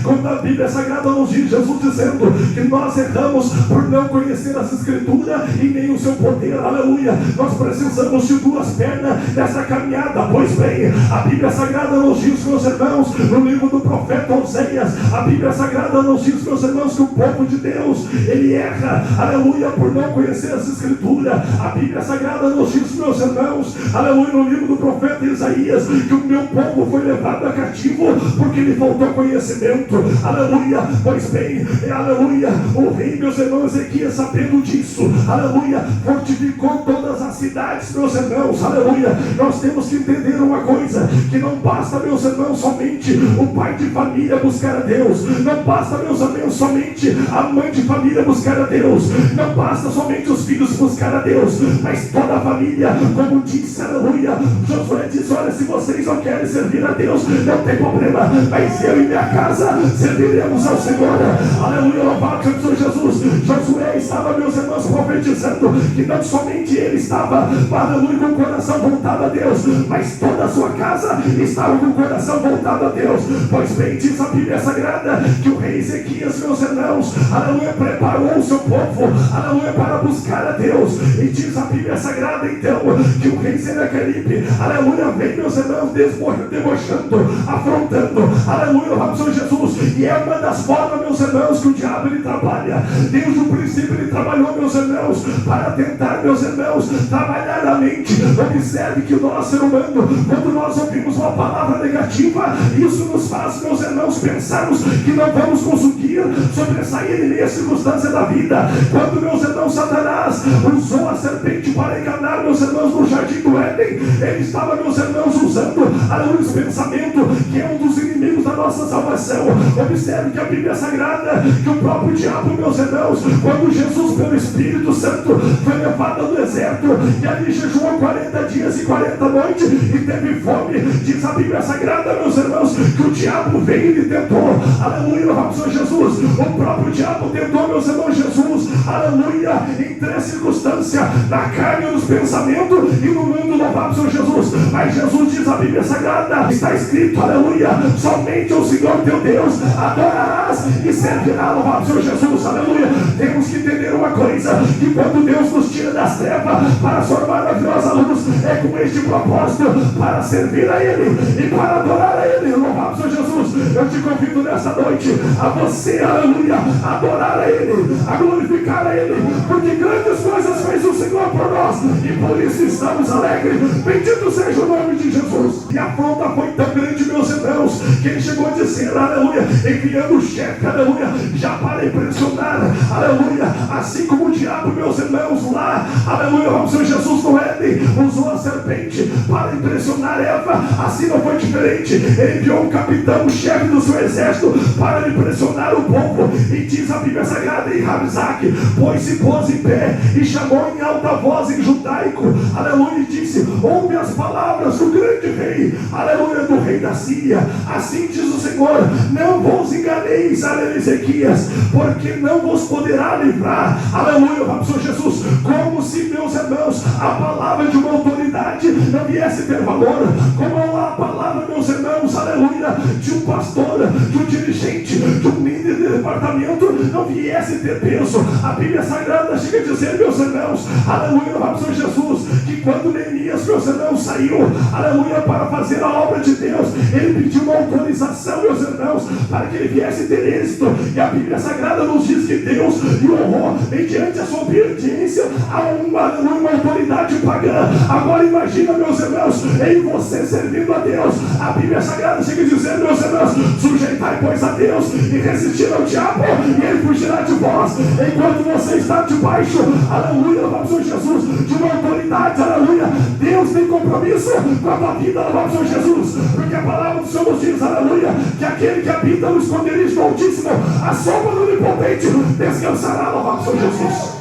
Quando a Bíblia Sagrada nos diz, Jesus dizendo que nós erramos por não conhecer as Escrituras e nem o seu poder, aleluia. Nós precisamos de duas pernas nessa caminhada. Pois bem, a Bíblia Sagrada nos diz, meus irmãos, no livro do profeta Oséias, a Bíblia Sagrada nos diz, meus irmãos, que o povo de Deus, ele erra, aleluia, por não conhecer as Escrituras. A Bíblia Sagrada nos diz, meus irmãos, aleluia, no livro do profeta Isaías, que o meu povo foi levado a cativo porque lhe faltou conhecimento. Aleluia, pois bem, aleluia, o rei, meus irmãos, Ezequias, sabendo disso, aleluia, fortificou todas as cidades, meus irmãos, aleluia. Nós temos que entender uma coisa, que não basta, meus irmãos, somente o pai de família buscar a Deus, não basta, meus irmãos, somente a mãe de família buscar a Deus, não basta somente os filhos buscar a Deus, mas toda a família, como disse, aleluia, Josué disse, olha, se vocês não querem servir a Deus, não tem problema, mas eu e minha casa serviremos ao Senhor, aleluia, louvado seja o Senhor Jesus. Josué estava, meus irmãos, profetizando que não somente ele estava, aleluia, com o coração voltado a Deus, mas toda a sua casa estava com o coração voltado a Deus. Pois bem, diz a Bíblia Sagrada que o rei Ezequias, meus irmãos, aleluia, preparou o seu povo, aleluia, para buscar a Deus. E diz a Bíblia Sagrada então que o rei Senaqueribe, aleluia, vem, meus irmãos, debochando, afrontando, aleluia, louvado seja Jesus. E é uma das formas, meus irmãos, que o diabo ele trabalha. Desde o princípio ele trabalhou, meus irmãos, para tentar, meus irmãos, trabalhar a mente. Observe que o nosso ser humano, quando nós ouvimos uma palavra negativa, isso nos faz, meus irmãos, pensarmos que não vamos conseguir sobressair em meia circunstância da vida. Quando, meus irmãos, Satanás usou a serpente para enganar, meus irmãos, no jardim do Éden, ele estava, meus irmãos, usando aleluia, esse pensamento que é um dos inimigos da nossa salvação. Observe que a Bíblia Sagrada, que o próprio diabo, meus irmãos, quando Jesus pelo Espírito Santo foi levado ao deserto e ali jejuou 40 dias e 40 noites e teve fome, diz a Bíblia Sagrada, meus irmãos, que o diabo veio e lhe tentou, aleluia, louvado seja Jesus. O próprio diabo tentou, meus irmãos, Jesus, aleluia, em três circunstâncias, na carne, nos pensamentos e no mundo, louvado seja Jesus. Mas Jesus, diz a Bíblia Sagrada, está escrito, aleluia, somente o Senhor teu Deus adorarás e servirá, louvado seja Jesus, aleluia. Temos que entender uma coisa, que quando Deus nos tira das trevas para sua maravilhosa luz, é com este propósito, para servir a Ele e para adorar a Ele, louvado seja Jesus. Eu te convido nessa noite a você, aleluia, a adorar a Ele, a glorificar a Ele, porque grandes coisas fez o Senhor por nós e por isso estamos alegres. Bendito seja o nome de Jesus. E a afronta foi tão grande, meus irmãos, que ele chegou a dizer, aleluia, enviando o chefe, aleluia, já para impressionar, aleluia, assim como o diabo, meus irmãos, lá, aleluia, o Senhor Jesus no Éden usou a serpente para impressionar Eva, assim não foi diferente. Ele enviou um capitão, o chefe do seu exército, para impressionar o povo. E diz a Bíblia Sagrada em Rabzaque, pois se pôs em pé e chamou em alta voz em judaico, aleluia, e disse, ouve as palavras do grande rei, aleluia, do rei da Síria. Assim diz o Senhor, não vos enganeis, aleluia, Ezequias, porque não vos poderá livrar, aleluia, vamos Senhor Jesus, como se, meus irmãos, a palavra de uma autoridade não viesse ter valor, como a palavra, meus irmãos, aleluia, de um pastor, de um dirigente, de um líder de departamento não viesse ter peso. A Bíblia Sagrada chega a dizer, meus irmãos, aleluia, vamos Senhor Jesus, que quando Neemias, meus irmãos, saiu, aleluia, para fazer a obra de Deus, ele pediu uma autorização, meus irmãos, para que ele viesse ter êxito. E a Bíblia Sagrada nos diz que Deus lhe honrou mediante a sua obediência a uma autoridade pagã. Agora imagina, meus irmãos, em você servindo a Deus. A Bíblia Sagrada chega a dizer, meus irmãos, sujeitai pois a Deus e resistir ao diabo e ele fugirá de vós. Enquanto você está debaixo, aleluia, louvado seja Jesus, de uma autoridade, aleluia, Deus tem compromisso com a tua vida, louvado seja Jesus, porque a palavra do Senhor nos diz, aleluia, que aquele que habita no esconderijo do Altíssimo, a sombra do Onipotente descansará, louvado seja Jesus.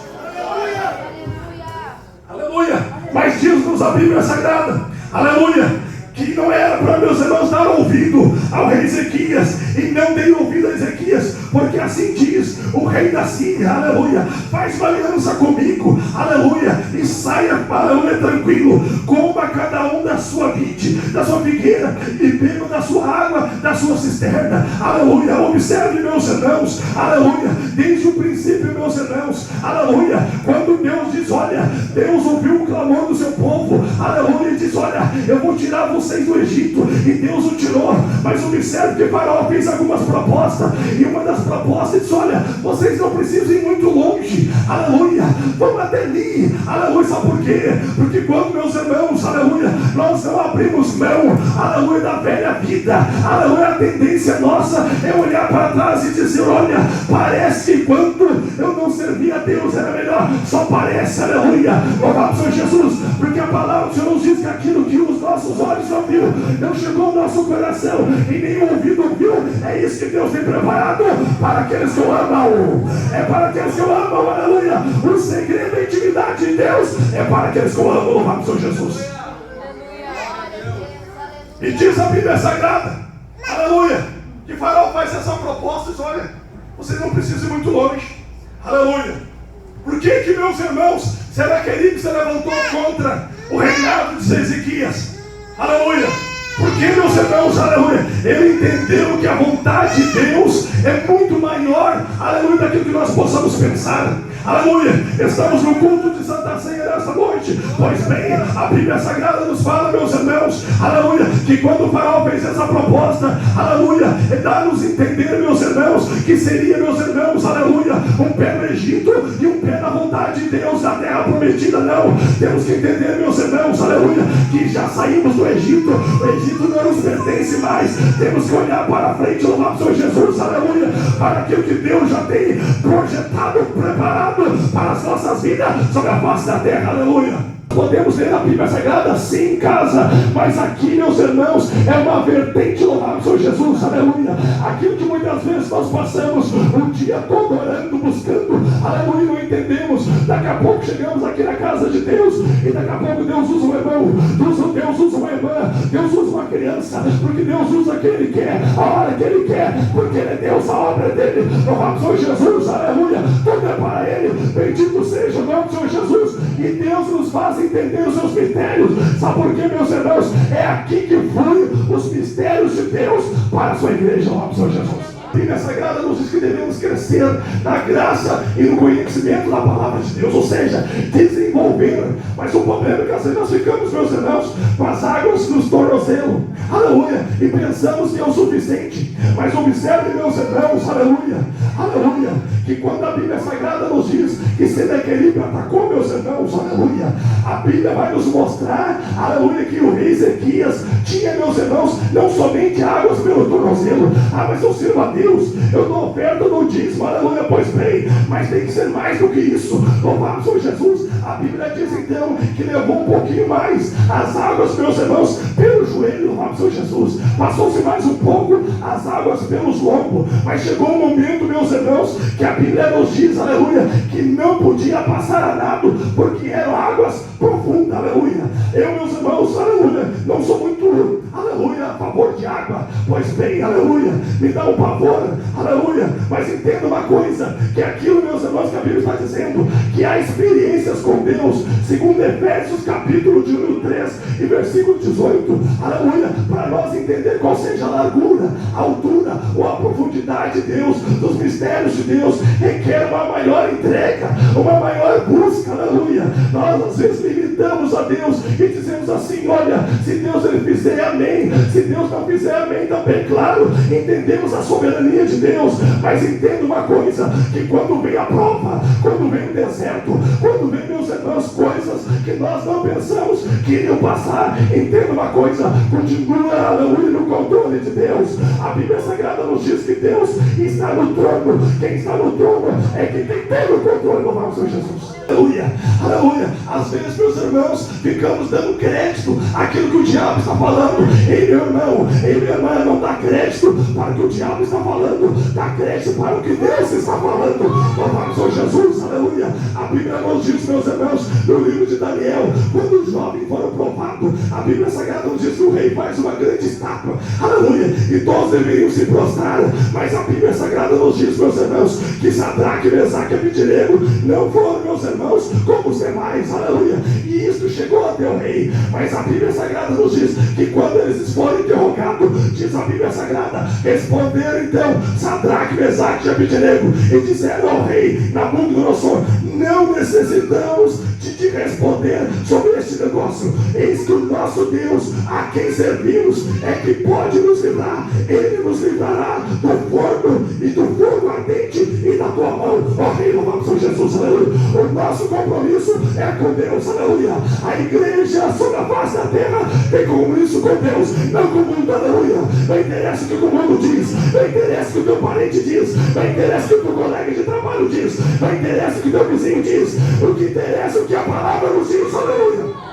Aleluia. Mas diz-nos a Bíblia Sagrada, aleluia, que não era para, meus irmãos, dar ouvido ao rei Ezequias. e não deem ouvido a Ezequias, porque assim diz o rei da Síria, aleluia, faz uma aliança comigo, aleluia, e saia, aleluia, tranquilo, coma cada um da sua vide, da sua figueira, e beba da sua água, da sua cisterna, aleluia. Observe, meus irmãos, aleluia, desde o princípio, meus irmãos, aleluia, quando Deus diz, olha, Deus ouviu o clamor do seu povo, aleluia, e diz, olha, eu vou tirar vocês do Egito, e Deus o tirou, mas observe que Faraó fez algumas propostas, e uma das propostas disse, olha, vocês não precisam ir muito longe, aleluia, vamos até ali, aleluia. Sabe por quê? Porque quando, meus irmãos, aleluia, nós não abrimos mão, aleluia, da velha vida, aleluia, a tendência nossa é olhar para trás e dizer, olha, parece que quando eu não servia a Deus era melhor, só parece, aleluia, louvado seja Jesus, porque a palavra do Senhor nos diz que aquilo que os nossos olhos não viram, não chegou ao nosso coração, e nem o ouvido ouviu, é isso que Deus tem preparado para aqueles que o amam, é para aqueles que o amam, aleluia. O segredo da intimidade de Deus é para aqueles que o amam, louvado seja Jesus. E diz a Bíblia Sagrada, aleluia, que Faraó faz essa proposta e diz, olha, vocês não precisam ir muito longe, aleluia. Por que que, meus irmãos, Senaqueribe se levantou contra o reinado de Ezequias? Aleluia. Porque, meus irmãos, aleluia, ele entendeu que a vontade de Deus é muito maior, aleluia, daquilo que nós possamos pensar. Aleluia, estamos no culto de Santa Ceia nesta noite. Pois bem, a Bíblia Sagrada nos fala, meus irmãos, aleluia, que quando o Faraó fez essa proposta, aleluia, dá-nos entender, meus irmãos, que seria, meus irmãos, aleluia, um pé no Egito e um pé na vontade de Deus na terra prometida. Não, temos que entender, meus irmãos, aleluia, que já saímos do Egito, o Egito não nos pertence mais. Temos que olhar para frente, louvar o Senhor Jesus, aleluia, para aquilo que Deus já tem projetado, preparado para as nossas vidas sobre a face da terra, aleluia. Podemos ler a Bíblia Sagrada sim em casa, mas aqui, meus irmãos, é uma vertente, louvado o Senhor Jesus, aleluia. Aquilo que muitas vezes nós passamos o dia todo orando, buscando, aleluia, não entendemos. Daqui a pouco chegamos aqui na casa de Deus e daqui a pouco Deus usa um irmão, Deus usa uma irmã, Deus usa uma criança, porque Deus usa quem Ele quer, a hora que Ele quer, porque Ele é Deus, a obra é dele, louvado o Senhor Jesus, aleluia. Tudo é para Ele, bendito seja o nome do Senhor Jesus, e Deus nos faz entender os seus mistérios. Sabe por quê, meus irmãos? É aqui que fluem os mistérios de Deus para a sua igreja, louvado o Senhor Jesus. A Bíblia Sagrada nos diz que devemos crescer na graça e no conhecimento da palavra de Deus, ou seja, desenvolver. Mas o problema é que às vezes nós ficamos, meus irmãos, com as águas nos tornozelos, aleluia, e pensamos que é o suficiente. Mas observe, meus irmãos, aleluia, aleluia, que quando a Bíblia Sagrada nos diz que Senaqueribe atacou, meus irmãos, aleluia, a Bíblia vai nos mostrar, aleluia, que o rei Ezequias tinha, meus irmãos, não somente águas pelo tornozelo. Mas eu sirvo a Deus, eu dou oferta, eu dou dízimo, aleluia, pois bem, mas tem que ser mais do que isso, louvado seja Jesus. A Bíblia diz então que levou um pouquinho mais as águas, meus irmãos, pelo joelho, louvado seja Jesus. Passou-se mais um pouco as águas pelos lombos, mas chegou um momento, meus irmãos, que a Bíblia nos diz, aleluia, que não podia passar a nado, porque eram águas profundas, aleluia. Eu, meus irmãos, aleluia, não sou muito, aleluia, a favor de água, pois bem, aleluia, me dá um pavor, aleluia, mas entenda uma coisa, que aquilo, meus irmãos, que a Bíblia está dizendo, que há experiências com Deus, segundo Efésios capítulo de número 3 e versículo 18, aleluia, para nós entender qual seja a largura, a altura ou a profundidade de Deus, dos mistérios de Deus, requer uma maior entrega, uma maior busca, aleluia. Nós às vezes limitamos a Deus e dizemos assim, olha, se Deus ele fizer, amém, se Deus não fizer, amém também, claro, entendemos a soberania de Deus, mas entenda uma coisa, que quando vem a prova, quando vem o deserto, quando vem, meus irmãos, coisas que nós não pensamos que iriam passar, entenda uma coisa, continua, aleluia, no controle de Deus. A Bíblia Sagrada nos diz que Deus está no trono, quem está no trono é quem tem todo o controle, louvado seja Jesus. Aleluia, aleluia. Às vezes, meus irmãos, ficamos dando crédito àquilo que o diabo está falando. Ei, meu irmão, ei, minha irmã, não dá crédito para o que o diabo está falando, dá crédito para o que Deus está falando. Louvado seja Jesus, aleluia. A Bíblia nos diz, meus irmãos, no livro de Daniel, quando os jovens foram provados, a Bíblia Sagrada nos diz que o rei faz uma grande estátua, aleluia, e todos deveriam se prostrar, mas a Bíblia Sagrada nos diz, meus irmãos, que Sadraque, Mesaque e Abednego não foram, meus irmãos, como os demais, aleluia, e isto chegou até o rei. Mas a Bíblia Sagrada nos diz que quando eles foram interrogados, diz a Bíblia Sagrada, responderam então Sadraque, Mesaque e Abednego e disseram ao rei Nabucodonosor: não necessitamos de te responder sobre este negócio. Eis que o nosso Deus, a quem servimos, é que pode nos livrar. Ele nos livrará do forno e do fogo ardente e da tua mão, ó rei. Louvado seja Jesus, aleluia. O nosso compromisso é com Deus, aleluia. A igreja sobre a face da terra tem compromisso com Deus, não com o mundo, aleluia. Não interessa o que o mundo diz, não interessa o que o teu parente diz, não interessa o que o teu colega de trabalho diz, não interessa o que o teu vizinho diz. O que interessa é o que a palavra nos diz, aleluia.